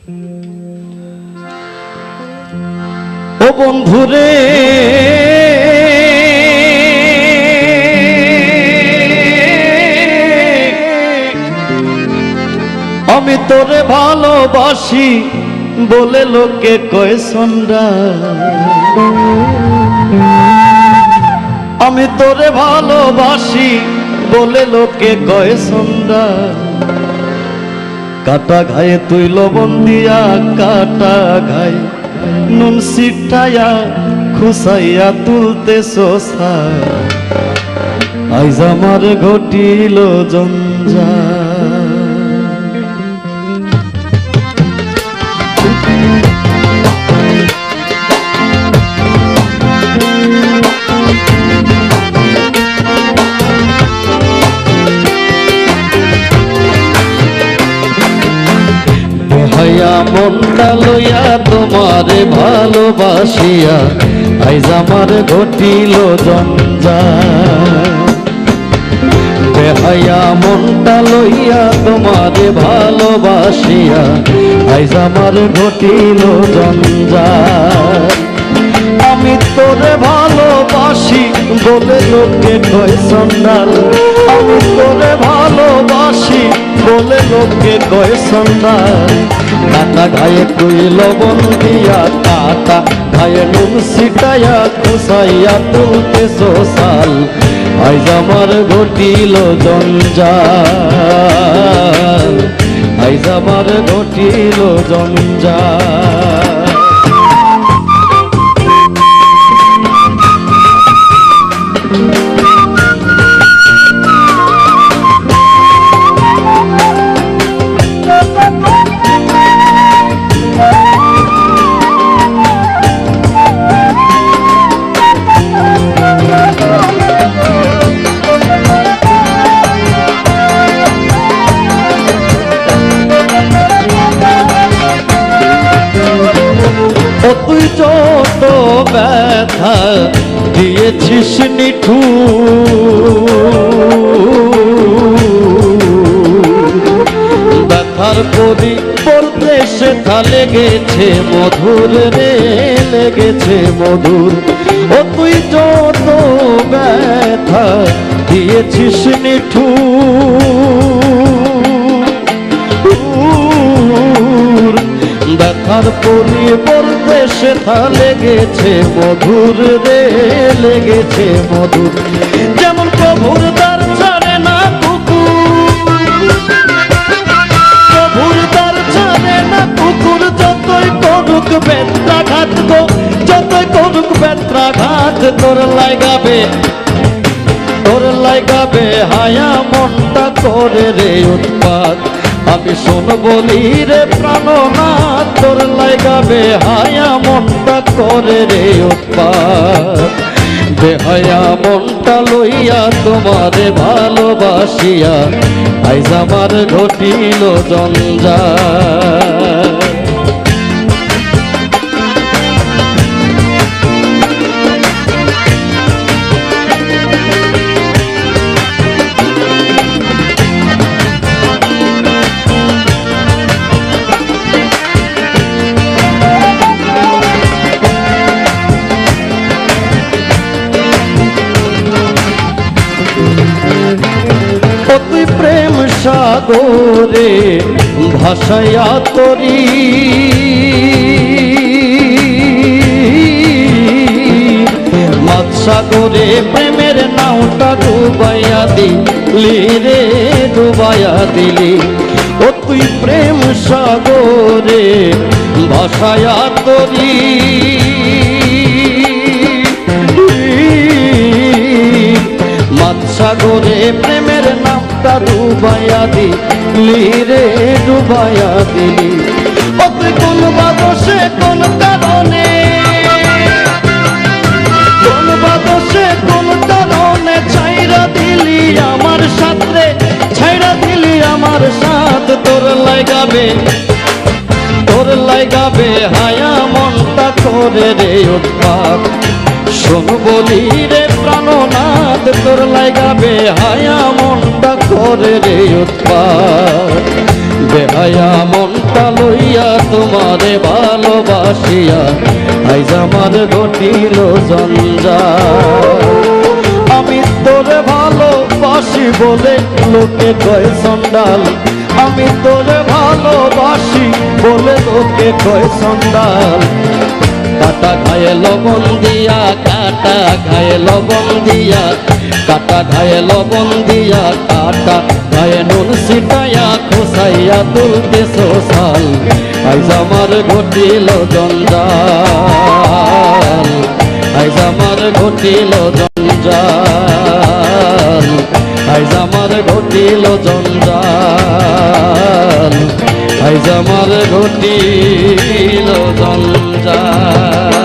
ও বন্ধুরে আমি তোরে ভালোবাসি বলে লোকে কয় সন্ধ্যা, আমি তোরে ভালোবাসি বলে লোকে কয় সন্ধ্যা। কাটা ঘায়ে তুই লবণ দিয়া, কাটা ঘায়ে নুন সিটায়া খুসাইয়া তুলতে সোসা, আইজ আমার ঘটিল জঞ্জাল। বেহায়া মনটা লইয়া তোমারে ভালোবাসিয়া আইজ আমার ঘটিল জঞ্জাল। বেহায়া মনটা লইয়া তোমারে ভালোবাসিয়া আইজ আমার ঘটিল জঞ্জাল। আমি তোরে ভালোবাসি বলে লোকে কয় সন্ন্যাল, আমি তোরে ভালোবাসি বলে লোকে কয় সন্ন্যাল। কাটা ঘায়ে তুই লবণ দিয়া, কাটা ঘায়ে নুন সিটাইয়া খুসাইয়া তুলতে সোসাল, আইজ আমার ঘটিল জঞ্জাল, আইজ আমার ঘটিল জঞ্জাল। তুই যত ব্যথা দিয়েছিস নিঠুর, ব্যথার পরিবর্তে সেথা লেগেছে মধুর রে, লেগেছে মধুর। ও তুই যত ব্যথা দিয়েছিস নিঠুর, ব্যথার পরিবর্তে সেথা লেগেছে মধুর রে, লেগেছে মধুর। যেমন প্রভুর দ্বার ছাড়ে না কুকুর, প্রভুর দ্বার ছাড়ে না কুকুর, যতই করুক বেত্রাঘাত গো, যতই করুক বেত্রাঘাত, তোর লাগাবে, তোর লাগাবে হায়া মনটা করে রে উৎপাত। আমি শোন বলি রে প্রাণনাথ, তোর লাগাবে হায়া মনটা করে রে উৎপাত। বেহায়া মনটা লইয়া তোমারে ভালোবাসিয়া আইজ আমার ঘটিল জঞ্জাল। তুই প্রেম সাগরে ভাসাইয়া তরি, মাছ সাগরে প্রেমের নাওটা ডুবাইয়া দিলি রে, ডুবাইয়া দিলি। ও তুই প্রেম সাগরে ভাসাইয়া তরি, মাছ সাগরে প্রেমের নামটা ডুবাইয়া দিলি রে, ডুবাইয়া দিলি। ও তুই কোন বাদশে কোন কারণে, কোন বাদশে কোন কারণে ছাইরা দিলি আমার সাথে, ছাইরা দিলি আমার সাথ। তোর লাগাবে, তোর লাগাবে হায়া মনটা করে রে উৎপাত। শোন বলি রে প্রাণনাথ, তোর লাগাবে হায়া মনটা করে রে উৎপাত। বেহায়া মনটা লইয়া তোমারে ভালোবাসিয়া আইজ আমার ঘটিল জঞ্জাল। আমি তোরে ভালোবাসি বলে লোকে কয় চন্ডাল, আমি তোরে ভালোবাসি বলে লোকে কয় চন্ডাল। কাটা খায়ে লবণ দিয়া, কাটা খায়ে লবণ দিয়া, কাটা খায়ে লবণ দিয়া, কাটা খায়ে নুন ছিটাইয়া খোসাইয়া তুলতে সোসাল। আইজ আমার ঘটিল জঞ্জাল, আইজ আমার ঘটিল জঞ্জাল, আইজ আমার ঘটিল জঞ্জাল, আইজ আমার ঘটিল জঞ্জাল।